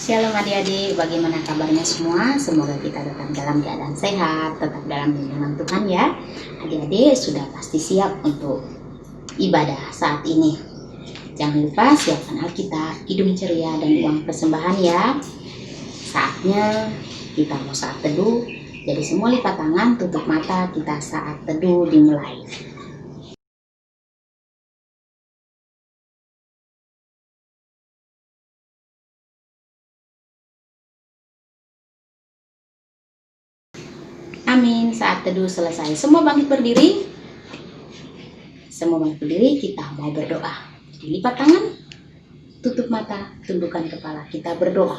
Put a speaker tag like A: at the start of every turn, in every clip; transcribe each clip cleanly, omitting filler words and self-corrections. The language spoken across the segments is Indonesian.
A: Shalom adik-adik, bagaimana kabarnya semua? Semoga kita tetap dalam keadaan sehat, tetap dalam lindungan Tuhan ya. Adik-adik sudah pasti siap untuk ibadah saat ini. Jangan lupa siapkan Alkitab, kidung ceria, dan uang persembahan ya. Saatnya kita mau saat teduh, jadi semua lipat tangan, tutup mata, kita saat teduh dimulai. Amin. Saat teduh selesai, semua bangkit berdiri. Semua bangkit berdiri, kita mau berdoa. Jadi lipat tangan, tutup mata, tundukkan kepala, kita berdoa.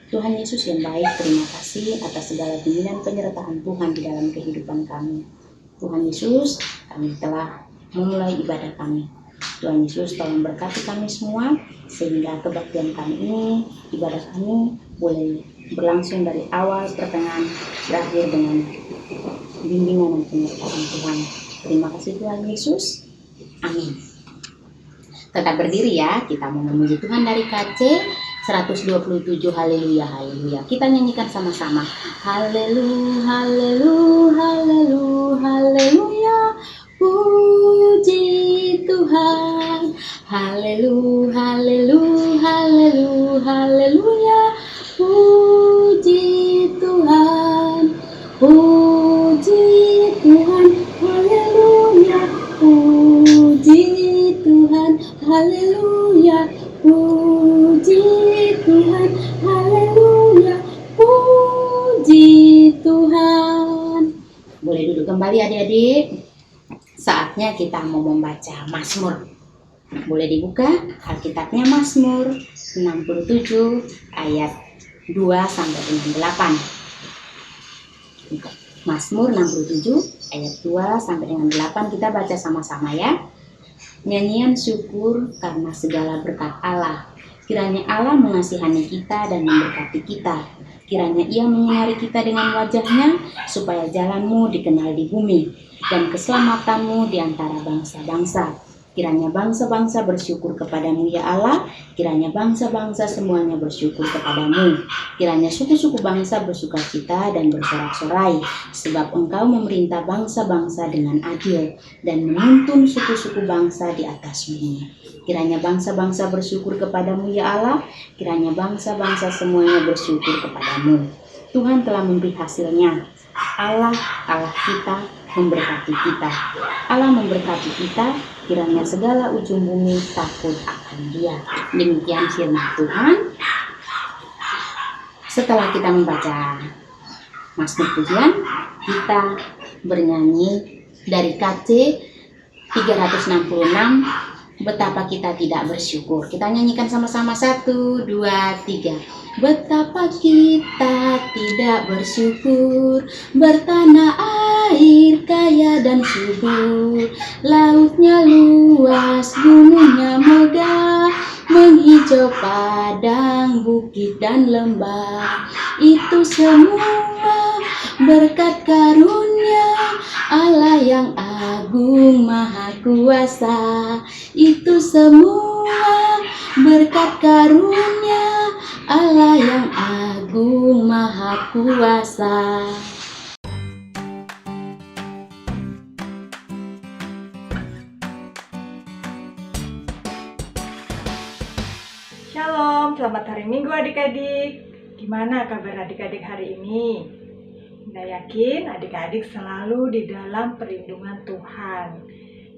A: Tuhan Yesus yang baik, terima kasih atas segala bimbingan penyertaan Tuhan di dalam kehidupan kami. Tuhan Yesus, kami telah memulai ibadah kami. Tuhan Yesus tolong berkati kami semua, sehingga kebaktian kami ini, ibadah kami boleh berlangsung dari awal, pertengahan, berakhir dengan bimbingan dan penyertaan Tuhan. Terima kasih Tuhan Yesus. Amin. Tetap berdiri ya, kita mau memuji Tuhan dari KC 127. Haleluya, haleluya. Kita nyanyikan sama-sama. Haleluya, haleluya, haleluya, haleluya. Puji Tuhan. Haleluya, haleluya, haleluya, haleluya. Puji Tuhan. Puji Tuhan. Haleluya. Puji Tuhan. Haleluya. Puji Tuhan. Haleluya. Puji Tuhan. Boleh duduk kembali adik-adik. Saatnya kita mau membaca Mazmur. Boleh dibuka Alkitabnya, Mazmur 67 ayat 2 sampai dengan 8. Mazmur 67 ayat 2 sampai dengan 8 kita baca sama-sama ya. Nyanyian syukur karena segala berkat Allah. Kiranya Allah mengasihani kita dan memberkati kita. Kiranya Ia menyinari kita dengan wajahnya, supaya jalanmu dikenal di bumi, dan keselamatanmu di antara bangsa-bangsa. Kiranya bangsa-bangsa bersyukur kepadamu ya Allah. Kiranya bangsa-bangsa semuanya bersyukur kepadamu. Kiranya suku-suku bangsa bersukacita dan bersorak-sorai, sebab Engkau memerintah bangsa-bangsa dengan adil dan menuntun suku-suku bangsa di atas bumi. Kiranya bangsa-bangsa bersyukur kepadamu ya Allah. Kiranya bangsa-bangsa semuanya bersyukur kepadamu. Tuhan telah memberi hasilnya. Allah kita memberkati kita. Allah memberkati kita. Kiranya segala ujung bumi takut akan Dia. Demikian firman Tuhan. Setelah kita membaca Mazmur pujian, kita bernyanyi dari KC 366. Betapa kita tidak bersyukur. Kita nyanyikan sama-sama 1, 2, 3. Betapa kita tidak bersyukur, bertanah air kaya dan subur, lautnya luas, gunungnya megah, menghijau padang, bukit dan lembah. Itu semua berkat karunia Allah yang agung maha kuasa. Itu semua berkat karunia Allah yang agung maha kuasa.
B: Shalom, selamat hari Minggu adik-adik. Gimana kabar adik-adik hari ini? Saya yakin adik-adik selalu di dalam perlindungan Tuhan.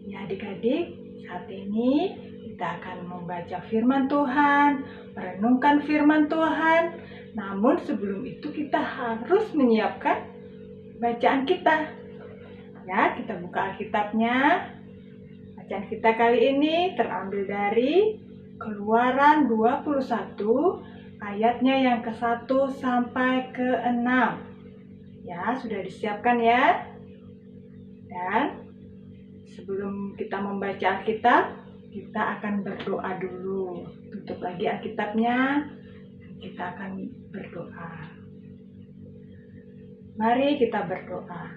B: Ya adik-adik, saat ini kita akan membaca firman Tuhan, merenungkan firman Tuhan. Namun sebelum itu kita harus menyiapkan bacaan kita. Ya, kita buka Alkitabnya. Bacaan kita kali ini terambil dari Keluaran 21 ayatnya yang ke-1 sampai ke-6. Ya, sudah disiapkan ya. Dan sebelum kita membaca Alkitab, kita akan berdoa dulu. Tutup lagi Alkitabnya, kita akan berdoa. Mari kita berdoa.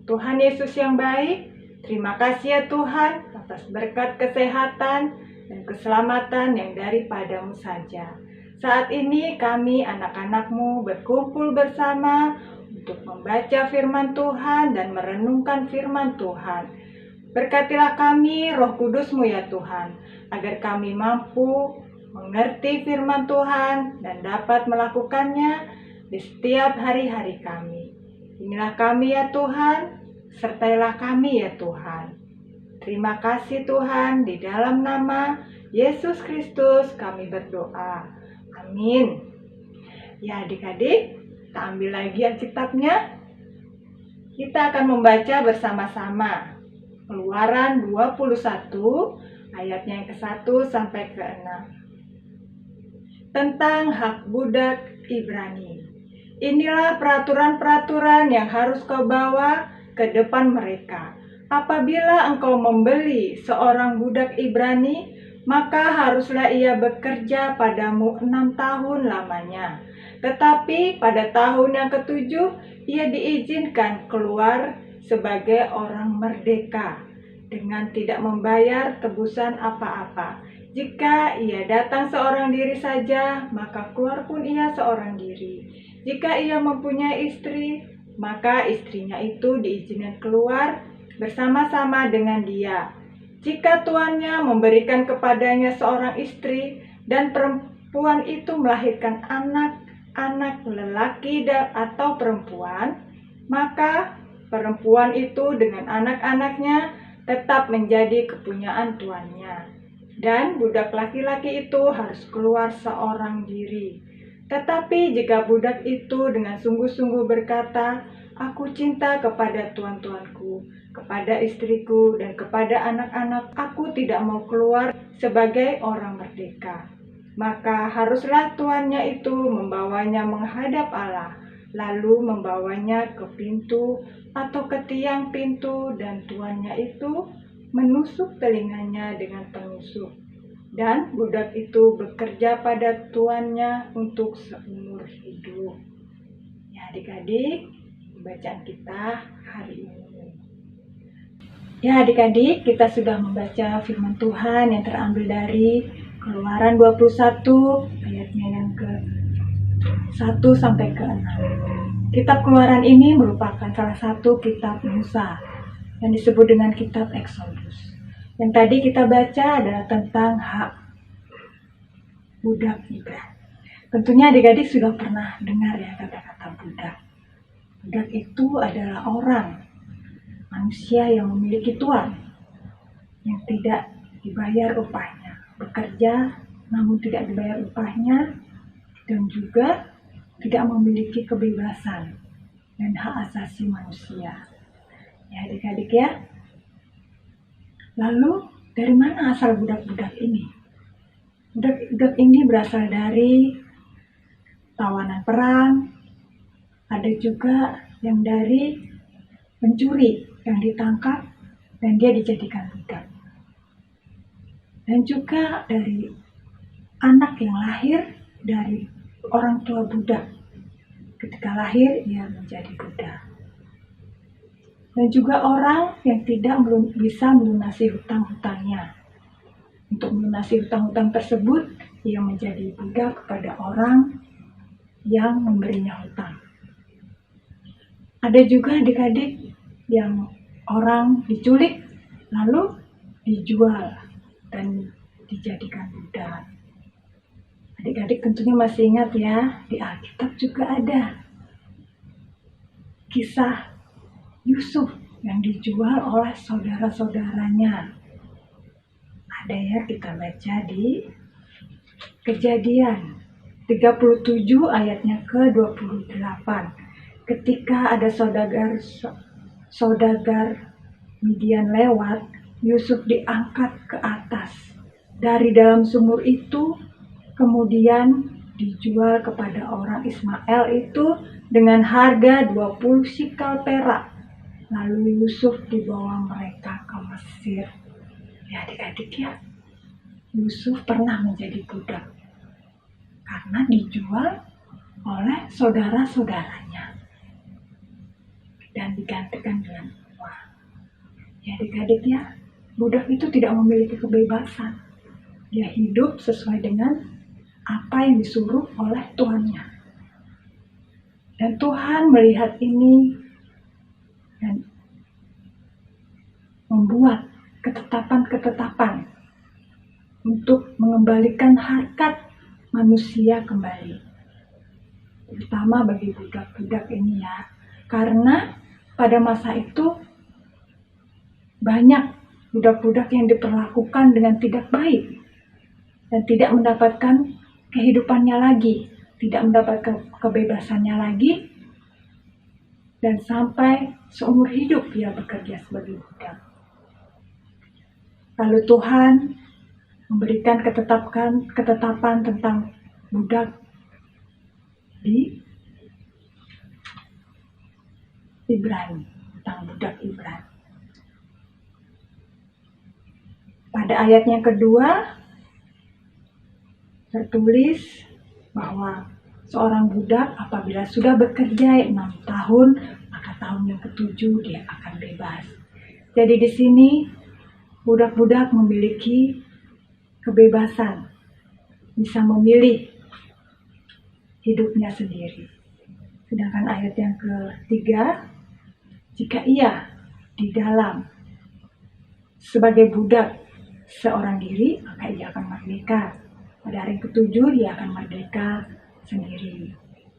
B: Tuhan Yesus yang baik, terima kasih ya Tuhan atas berkat kesehatan dan keselamatan yang daripadamu saja. Saat ini kami anak-anakmu berkumpul bersama untuk membaca firman Tuhan dan merenungkan firman Tuhan. Berkatilah kami Roh Kudus-Mu ya Tuhan, agar kami mampu mengerti firman Tuhan dan dapat melakukannya di setiap hari-hari kami. Inilah kami ya Tuhan, sertailah kami ya Tuhan. Terima kasih Tuhan, di dalam nama Yesus Kristus kami berdoa. Amin. Ya adik-adik, kita ambil lagi Alkitabnya. Kita akan membaca bersama-sama Keluaran 21 ayatnya yang ke-1 sampai ke-6. Tentang hak budak Ibrani. Inilah peraturan-peraturan yang harus kau bawa ke depan mereka. Apabila engkau membeli seorang budak Ibrani, maka haruslah ia bekerja padamu 6 tahun lamanya. Tetapi pada tahun yang ke-7, ia diizinkan keluar sebagai orang merdeka dengan tidak membayar tebusan apa-apa. Jika ia datang seorang diri saja, maka keluar pun ia seorang diri. Jika ia mempunyai istri, maka istrinya itu diizinkan keluar bersama-sama dengan dia. Jika tuannya memberikan kepadanya seorang istri dan perempuan itu melahirkan anak lelaki atau perempuan, maka perempuan itu dengan anak-anaknya tetap menjadi kepunyaan tuannya. Dan budak laki-laki itu harus keluar seorang diri. Tetapi jika budak itu dengan sungguh-sungguh berkata, "Aku cinta kepada tuan-tuanku, kepada istriku, dan kepada anak-anak, aku tidak mau keluar sebagai orang merdeka," maka haruslah tuannya itu membawanya menghadap Allah, lalu membawanya ke pintu atau ke tiang pintu, dan tuannya itu menusuk telinganya dengan penusuk. Dan budak itu bekerja pada tuannya untuk seumur hidup. Ya adik-adik, bacaan kita hari ini. Ya adik-adik, kita sudah membaca firman Tuhan yang terambil dari Keluaran 21 ayatnya yang ke-1 sampai ke-6. Kitab Keluaran ini merupakan salah satu kitab Musa yang disebut dengan kitab Exodus. Yang tadi kita baca adalah tentang hak budak Ibrani. Tentunya adik-adik sudah pernah dengar ya kata-kata budak. Budak itu adalah orang, manusia yang memiliki tuan, yang tidak dibayar upahnya, bekerja namun tidak dibayar upahnya, dan juga tidak memiliki kebebasan dan hak asasi manusia. Ya adik-adik ya. Lalu dari mana asal budak-budak ini? Budak-budak ini berasal dari tawanan perang, ada juga yang dari pencuri yang ditangkap dan dia dijadikan budak. Dan juga dari anak yang lahir dari orang tua budak. Ketika lahir ia menjadi budak. Dan juga orang yang tidak bisa melunasi hutang-hutangnya. Untuk melunasi hutang-hutang tersebut, ia menjadi budak kepada orang yang memberinya hutang. Ada juga adik-adik yang orang diculik, lalu dijual dan dijadikan budak. Adik-adik tentunya masih ingat ya, di Alkitab juga ada kisah Yusuf yang dijual oleh saudara-saudaranya. Ada ya, kita baca di Kejadian 37 ayatnya ke-28. Ketika ada saudagar Midian lewat, Yusuf diangkat ke atas dari dalam sumur itu, kemudian dijual kepada orang Ismail itu dengan harga 20 sikal perak. Lalu Yusuf dibawa mereka ke Mesir. Ya adik-adik ya, Yusuf pernah menjadi budak karena dijual oleh saudara-saudaranya dan digantikan dengan uang. Ya adik-adik ya, budak itu tidak memiliki kebebasan. Dia hidup sesuai dengan apa yang disuruh oleh tuannya. Dan Tuhan melihat ini dan membuat ketetapan-ketetapan untuk mengembalikan harkat manusia kembali. Terutama bagi budak-budak ini ya. Karena pada masa itu banyak budak-budak yang diperlakukan dengan tidak baik dan tidak mendapatkan kehidupannya lagi, tidak mendapatkan kebebasannya lagi, dan sampai seumur hidup dia bekerja sebagai budak. Lalu Tuhan memberikan ketetapan tentang budak di Ibrani, tentang budak Ibrani. Pada ayat yang kedua tertulis bahwa seorang budak apabila sudah bekerja 6 tahun, maka tahun yang ke-7 dia akan bebas. Jadi di sini budak-budak memiliki kebebasan, bisa memilih hidupnya sendiri. Sedangkan ayat yang ketiga, jika ia di dalam sebagai budak seorang diri, maka ia akan merdeka. Pada hari ke-7 ia akan merdeka sendiri.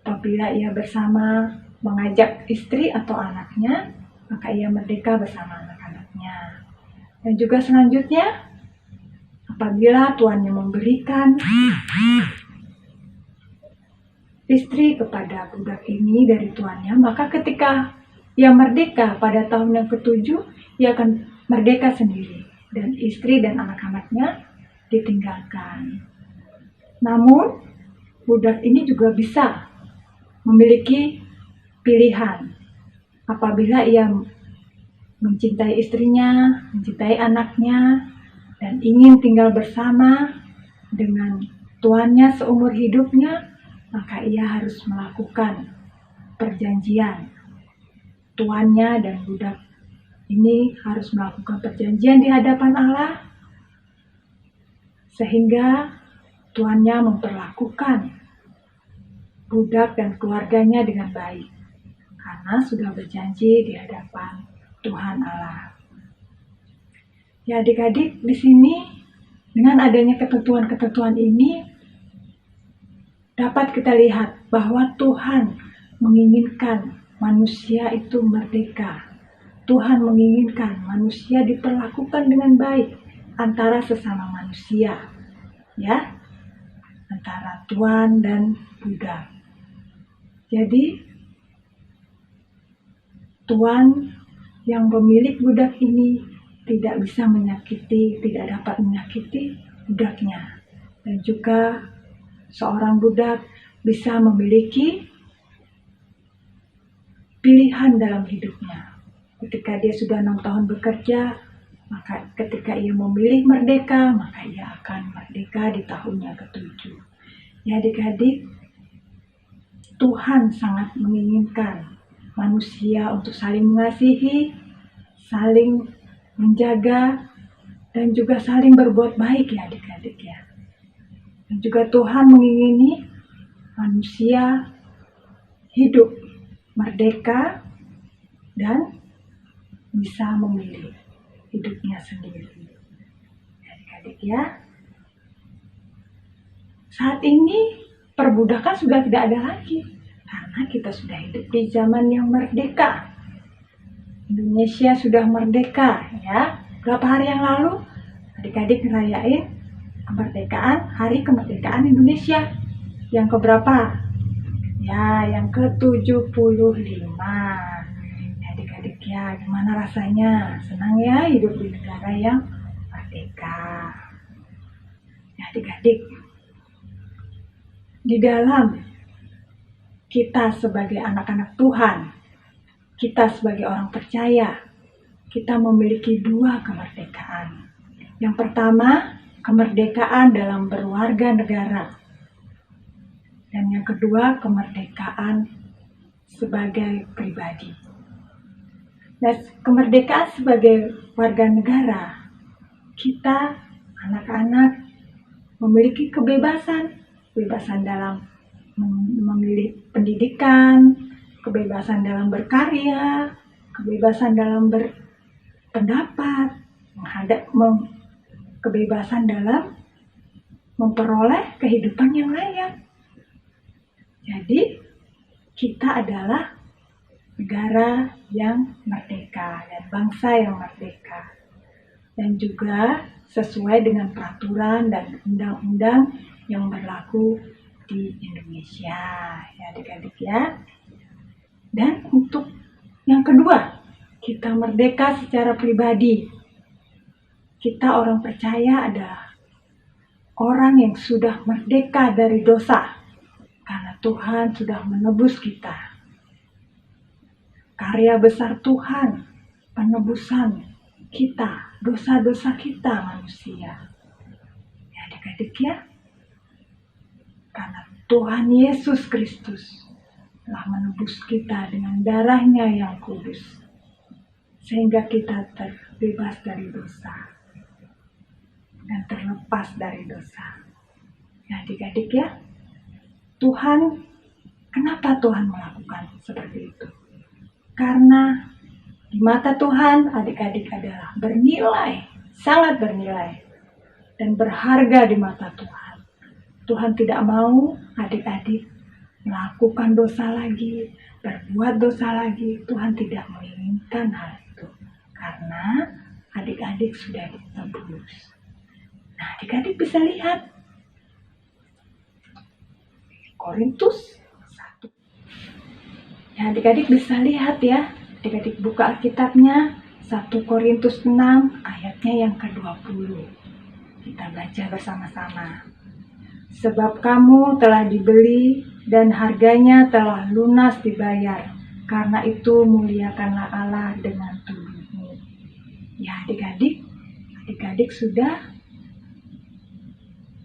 B: Apabila ia bersama mengajak istri atau anaknya, maka ia merdeka bersama anak-anaknya. Dan juga selanjutnya, apabila tuannya memberikan istri kepada budak ini dari tuannya, maka ketika ia merdeka pada tahun yang ke-7, ia akan merdeka sendiri. Dan istri dan anak-anaknya ditinggalkan. Namun, budak ini juga bisa memiliki pilihan. Apabila ia mencintai istrinya, mencintai anaknya, dan ingin tinggal bersama dengan tuannya seumur hidupnya, maka ia harus melakukan perjanjian. Tuannya dan budak ini harus melakukan perjanjian di hadapan Allah, sehingga tuannya memperlakukan budak dan keluarganya dengan baik, karena sudah berjanji di hadapan Tuhan Allah. Ya adik-adik, di sini dengan adanya ketentuan-ketentuan ini dapat kita lihat bahwa Tuhan menginginkan manusia itu merdeka. Tuhan menginginkan manusia diperlakukan dengan baik antara sesama manusia, ya, antara tuan dan budak. Jadi tuan yang pemilik budak ini tidak bisa menyakiti, tidak dapat menyakiti budaknya. Dan juga seorang budak bisa memiliki pilihan dalam hidupnya. Ketika dia sudah 6 tahun bekerja, maka ketika ia memilih merdeka, maka ia akan merdeka di tahunnya ke-7. Ya adik-adik, Tuhan sangat menginginkan manusia untuk saling mengasihi, saling menjaga, dan juga saling berbuat baik ya adik-adik ya. Dan juga Tuhan mengingini manusia hidup merdeka dan bisa memilih hidupnya sendiri. Adik-adik ya, saat ini perbudakan sudah tidak ada lagi karena kita sudah hidup di zaman yang merdeka. Indonesia sudah merdeka ya. Berapa hari yang lalu adik-adik ngerayain kemerdekaan, hari kemerdekaan Indonesia. Yang keberapa? Ya, yang ke-75. Adik-adik ya, gimana rasanya? Senang ya hidup di negara yang merdeka. Ya, adik-adik, di dalam kita sebagai anak-anak Tuhan, kita sebagai orang percaya, kita memiliki 2 kemerdekaan. Yang pertama, kemerdekaan dalam berwarga negara. Dan yang kedua, kemerdekaan sebagai pribadi. Nah, kemerdekaan sebagai warga negara, kita anak-anak memiliki kebebasan kebebasan dalam memilih pendidikan, kebebasan dalam berkarya, kebebasan dalam berpendapat, kebebasan dalam memperoleh kehidupan yang layak. Jadi, kita adalah negara yang merdeka dan bangsa yang merdeka. Dan juga sesuai dengan peraturan dan undang-undang yang berlaku di Indonesia, ya adik-adik ya. Dan untuk yang kedua, kita merdeka secara pribadi. Kita orang percaya adalah orang yang sudah merdeka dari dosa, karena Tuhan sudah menebus kita. Karya besar Tuhan, penebusan kita, dosa-dosa kita manusia. Ya adik-adik ya, karena Tuhan Yesus Kristus telah menebus kita dengan darahnya yang kudus, sehingga kita terbebas dari dosa dan terlepas dari dosa. Ya adik-adik ya, kenapa Tuhan melakukan seperti itu? Karena di mata Tuhan, adik-adik adalah bernilai, sangat bernilai, dan berharga di mata Tuhan. Tuhan tidak mau adik-adik melakukan dosa lagi, berbuat dosa lagi. Tuhan tidak menginginkan hal itu, karena adik-adik sudah ditebus. Nah, adik-adik bisa lihat Korintus 1. Ya, adik-adik bisa lihat ya. Adik-adik buka Alkitabnya 1 Korintus 6 ayatnya yang ke-20. Kita baca bersama-sama. Sebab kamu telah dibeli dan harganya telah lunas dibayar. Karena itu muliakanlah Allah dengan tubuhmu. Ya adik-adik sudah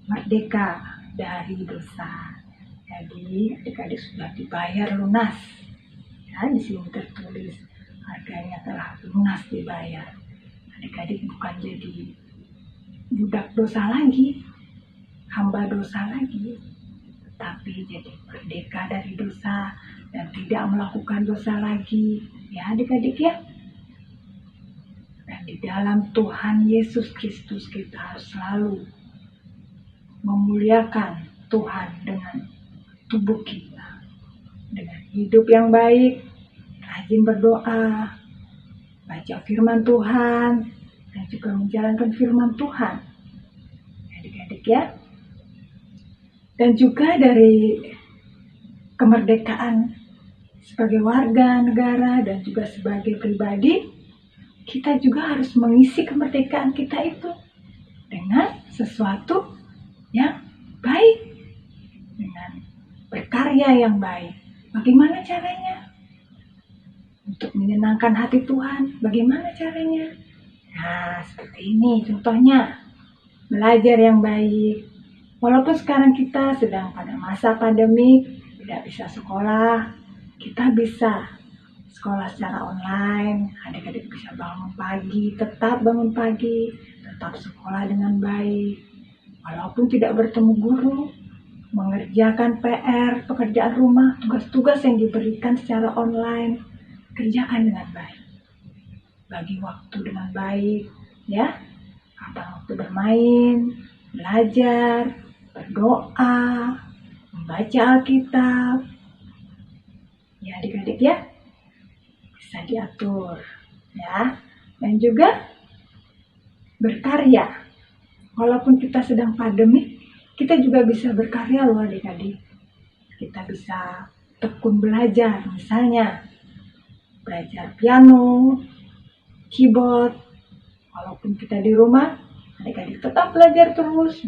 B: merdeka dari dosa. Jadi adik-adik sudah dibayar lunas. Ya, di sini tertulis harganya telah lunas dibayar. Adik-adik bukan jadi budak dosa lagi, hamba dosa lagi, tetapi jadi merdeka dari dosa dan tidak melakukan dosa lagi. Ya adik-adik ya. Dan di dalam Tuhan Yesus Kristus kita harus selalu memuliakan Tuhan dengan tubuh kita, dengan hidup yang baik, rajin berdoa, baca firman Tuhan, dan juga menjalankan firman Tuhan. Adik-adik ya. Dan juga dari kemerdekaan sebagai warga negara dan juga sebagai pribadi, kita juga harus mengisi kemerdekaan kita itu dengan sesuatu yang baik, dengan berkarya yang baik. Bagaimana caranya? Untuk menyenangkan hati Tuhan, bagaimana caranya? Nah, seperti ini contohnya. Belajar yang baik. Walaupun sekarang kita sedang pada masa pandemi, tidak bisa sekolah, kita bisa sekolah secara online. Adik-adik bisa bangun pagi, tetap bangun pagi, tetap sekolah dengan baik. Walaupun tidak bertemu guru, mengerjakan PR, pekerjaan rumah, tugas-tugas yang diberikan secara online, kerjakan dengan baik. Bagi waktu dengan baik, ya. Kapan waktu bermain, belajar, berdoa, membaca Alkitab. Ya adik-adik ya, bisa diatur. Ya, dan juga berkarya. Walaupun kita sedang pandemi, kita juga bisa berkarya loh adik-adik. Kita bisa tekun belajar, misalnya belajar piano, keyboard. Walaupun kita di rumah, adik-adik tetap belajar terus,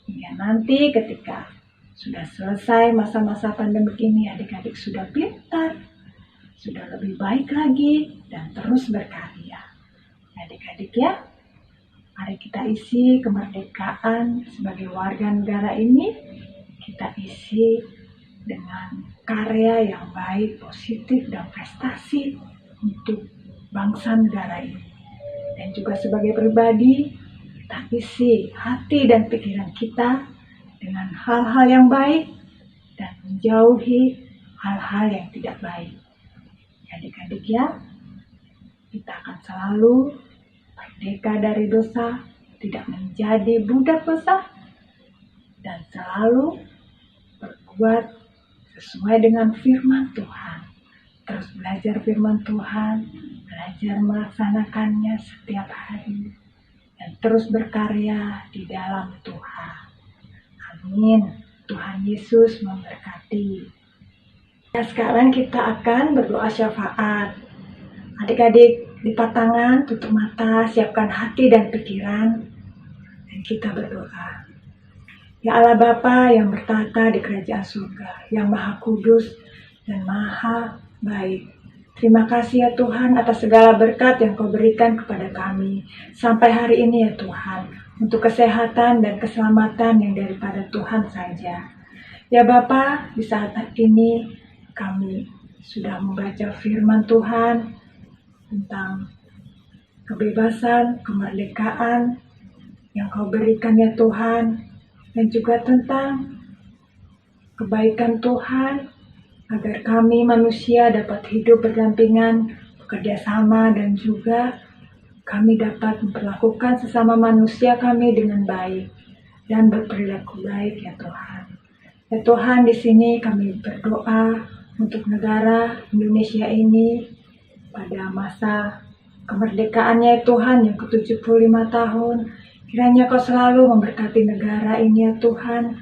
B: hingga nanti ketika sudah selesai masa-masa pandemi ini, adik-adik sudah pintar, sudah lebih baik lagi, dan terus berkarya. Adik-adik ya, mari kita isi kemerdekaan sebagai warga negara ini, kita isi dengan karya yang baik, positif, dan prestasi untuk bangsa negara ini. Dan juga sebagai pribadi, kita isi hati dan pikiran kita dengan hal-hal yang baik dan menjauhi hal-hal yang tidak baik. Adik-adik ya, kita akan selalu merdeka dari dosa, tidak menjadi budak dosa, dan selalu berbuat sesuai dengan firman Tuhan. Terus belajar firman Tuhan, belajar melaksanakannya setiap hari, dan terus berkarya di dalam Tuhan. Amin. Tuhan Yesus memberkati. Nah, sekarang kita akan berdoa syafaat. Adik-adik, lipat tangan, tutup mata, siapkan hati dan pikiran, dan kita berdoa. Ya Allah Bapa yang bertata di kerajaan surga, yang Maha Kudus dan Maha Baik. Terima kasih ya Tuhan atas segala berkat yang Kau berikan kepada kami sampai hari ini ya Tuhan, untuk kesehatan dan keselamatan yang daripada Tuhan saja. Ya Bapa, di saat ini kami sudah membaca firman Tuhan tentang kebebasan, kemerdekaan yang Kau berikan ya Tuhan, dan juga tentang kebaikan Tuhan agar kami manusia dapat hidup berdampingan, bekerja sama, dan juga kami dapat memperlakukan sesama manusia kami dengan baik dan berperilaku baik ya Tuhan. Ya Tuhan, di sini kami berdoa untuk negara Indonesia ini pada masa kemerdekaannya ya Tuhan yang ke-75 tahun. Kiranya Kau selalu memberkati negara ini ya Tuhan,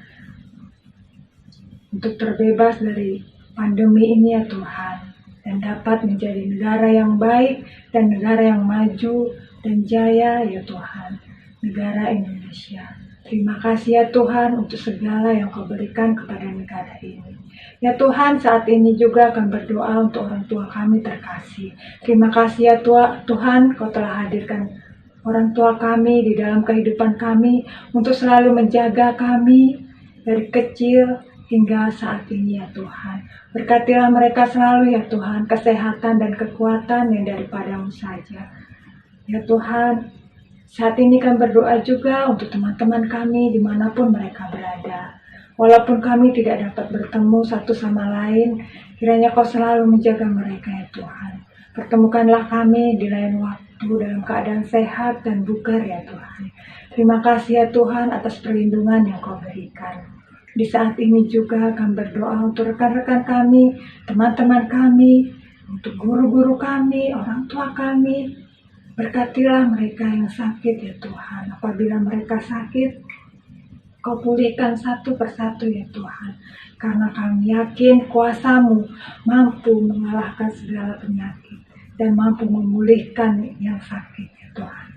B: untuk terbebas dari pandemi ini ya Tuhan, dan dapat menjadi negara yang baik dan negara yang maju dan jaya ya Tuhan, negara Indonesia. Terima kasih ya Tuhan untuk segala yang Kau berikan kepada negara ini. Ya Tuhan, saat ini juga akan berdoa untuk orang tua kami terkasih. Terima kasih ya Tuhan, Kau telah hadirkan orang tua kami di dalam kehidupan kami untuk selalu menjaga kami dari kecil hingga saat ini ya Tuhan. Berkatilah mereka selalu ya Tuhan, kesehatan dan kekuatan yang daripada-Mu saja. Ya Tuhan, saat ini kami berdoa juga untuk teman-teman kami dimanapun mereka berada. Walaupun kami tidak dapat bertemu satu sama lain, kiranya Kau selalu menjaga mereka ya Tuhan. Pertemukanlah kami di lain waktu dalam keadaan sehat dan bugar ya Tuhan. Terima kasih ya Tuhan atas perlindungan yang Kau berikan. Di saat ini juga kami berdoa untuk rekan-rekan kami, teman-teman kami, untuk guru-guru kami, orang tua kami. Berkatilah mereka yang sakit ya Tuhan. Apabila mereka sakit, Kau pulihkan satu persatu ya Tuhan. Karena kami yakin kuasa-Mu mampu mengalahkan segala penyakit dan mampu memulihkan yang sakit ya Tuhan.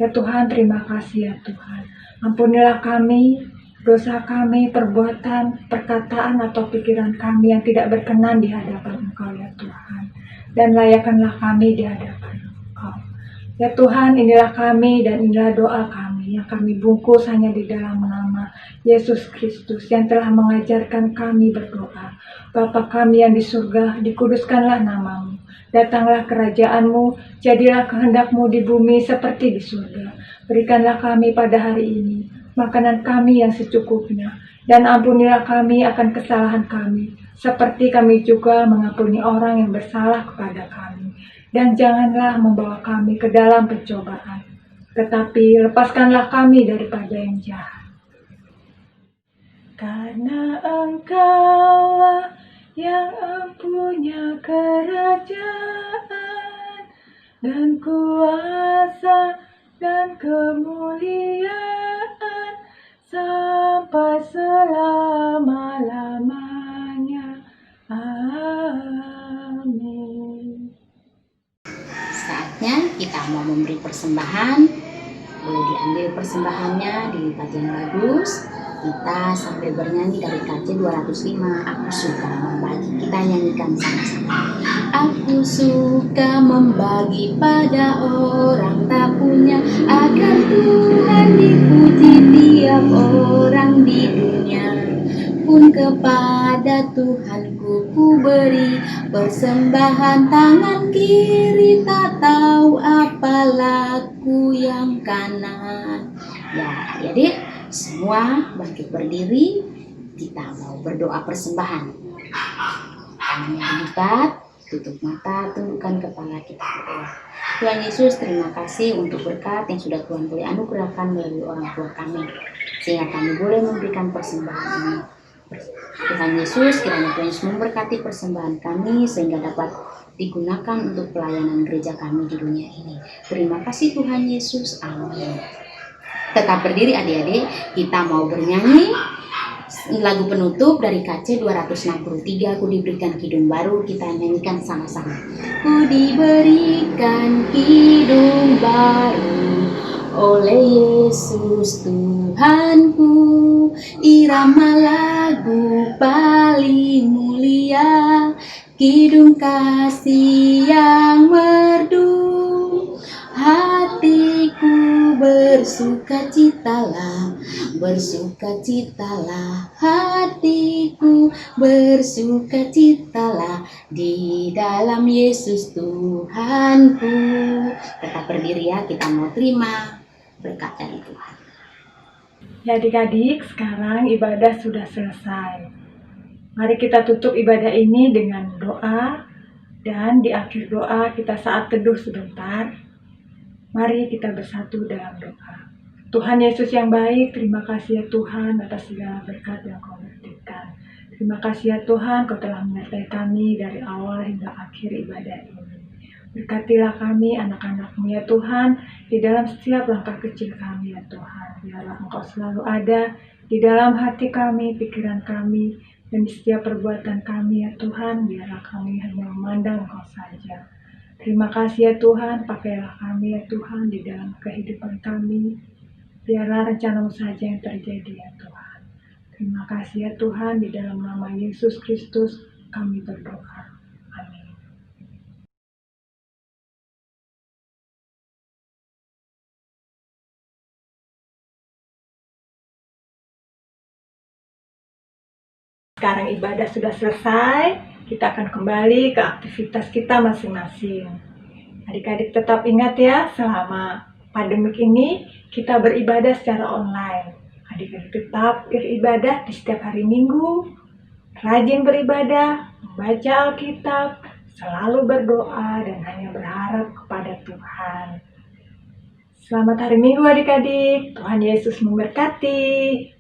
B: Ya Tuhan, terima kasih ya Tuhan. Ampunilah kami, dosa kami, perbuatan, perkataan atau pikiran kami yang tidak berkenan di hadapan Engkau ya Tuhan. Dan layakkanlah kami di hadapan Engkau. Ya Tuhan, inilah kami dan inilah doa kami yang kami bungkus hanya di dalam nama Yesus Kristus yang telah mengajarkan kami berdoa. Bapa kami yang di surga, dikuduskanlah nama-Mu. Datanglah kerajaan-Mu, jadilah kehendak-Mu di bumi seperti di surga. Berikanlah kami pada hari ini makanan kami yang secukupnya, dan ampunilah kami akan kesalahan kami, seperti kami juga mengampuni orang yang bersalah kepada kami. Dan janganlah membawa kami ke dalam pencobaan, tetapi lepaskanlah kami daripada yang jahat. Karena Engkaulah yang empunya kerajaan dan kuasa dan kemuliaan sampai selama-lamanya. Amin.
A: Saatnya kita mau memberi persembahan. Boleh diambil persembahannya di tempat yang bagus. Kita sambil bernyanyi dari KJ 205, Aku Suka Membagi. Kita nyanyikan sama-sama. Aku suka membagi pada orang tak punya, agar Tuhan dipuji tiap orang di dunia. Pun kepada Tuhanku ku beri persembahan, tangan kiri tak tahu apa laku yang kanan. Ya adik-adik, Semua bangkit berdiri, kita mau berdoa persembahan. Tangan diikat, tutup mata, tundukkan kepala, kita berdoa. Tuhan Yesus, terima kasih untuk berkat yang sudah Tuhan boleh anugerahkan melalui orang tua kami, sehingga kami boleh memberikan persembahan ini. Tuhan Yesus, kiranya Tuhan Yesus memberkati persembahan kami sehingga dapat digunakan untuk pelayanan gereja kami di dunia ini. Terima kasih Tuhan Yesus, amin. Tetap berdiri adik-adik, kita mau bernyanyi lagu penutup dari KC 263, Ku diberikan kidung baru, kita nyanyikan sama-sama. Ku diberikan kidung baru oleh Yesus Tuhanku, irama lagu paling mulia, kidung kasih yang merdu. Hatiku bersukacitalah, bersukacitalah, hatiku bersukacitalah di dalam Yesus Tuhanku. Tetap berdiri ya, kita mau terima berkat dari Tuhan.
B: Ya adik-adik, sekarang ibadah sudah selesai. Mari kita tutup ibadah ini dengan doa, dan di akhir doa kita saat teduh sebentar, mari kita bersatu dalam doa. Tuhan Yesus yang baik, terima kasih ya Tuhan atas segala berkat yang Kau berikan. Terima kasih ya Tuhan, Kau telah menyertai kami dari awal hingga akhir ibadah ini. Berkatilah kami anak-anak-Mu ya Tuhan, di dalam setiap langkah kecil kami ya Tuhan. Biarlah Engkau selalu ada di dalam hati kami, pikiran kami, dan di setiap perbuatan kami ya Tuhan. Biarlah kami hanya memandang Engkau saja. Terima kasih ya Tuhan, pakailah kami ya Tuhan di dalam kehidupan kami. Biarlah rencana-Mu saja yang terjadi ya Tuhan. Terima kasih ya Tuhan, di dalam nama Yesus Kristus kami berdoa. Amin. Sekarang ibadah sudah selesai, kita akan kembali ke aktivitas kita masing-masing. Adik-adik tetap ingat ya, selama pandemik ini kita beribadah secara online. Adik-adik tetap beribadah di setiap hari Minggu, rajin beribadah, membaca Alkitab, selalu berdoa, dan hanya berharap kepada Tuhan. Selamat hari Minggu adik-adik, Tuhan Yesus memberkati.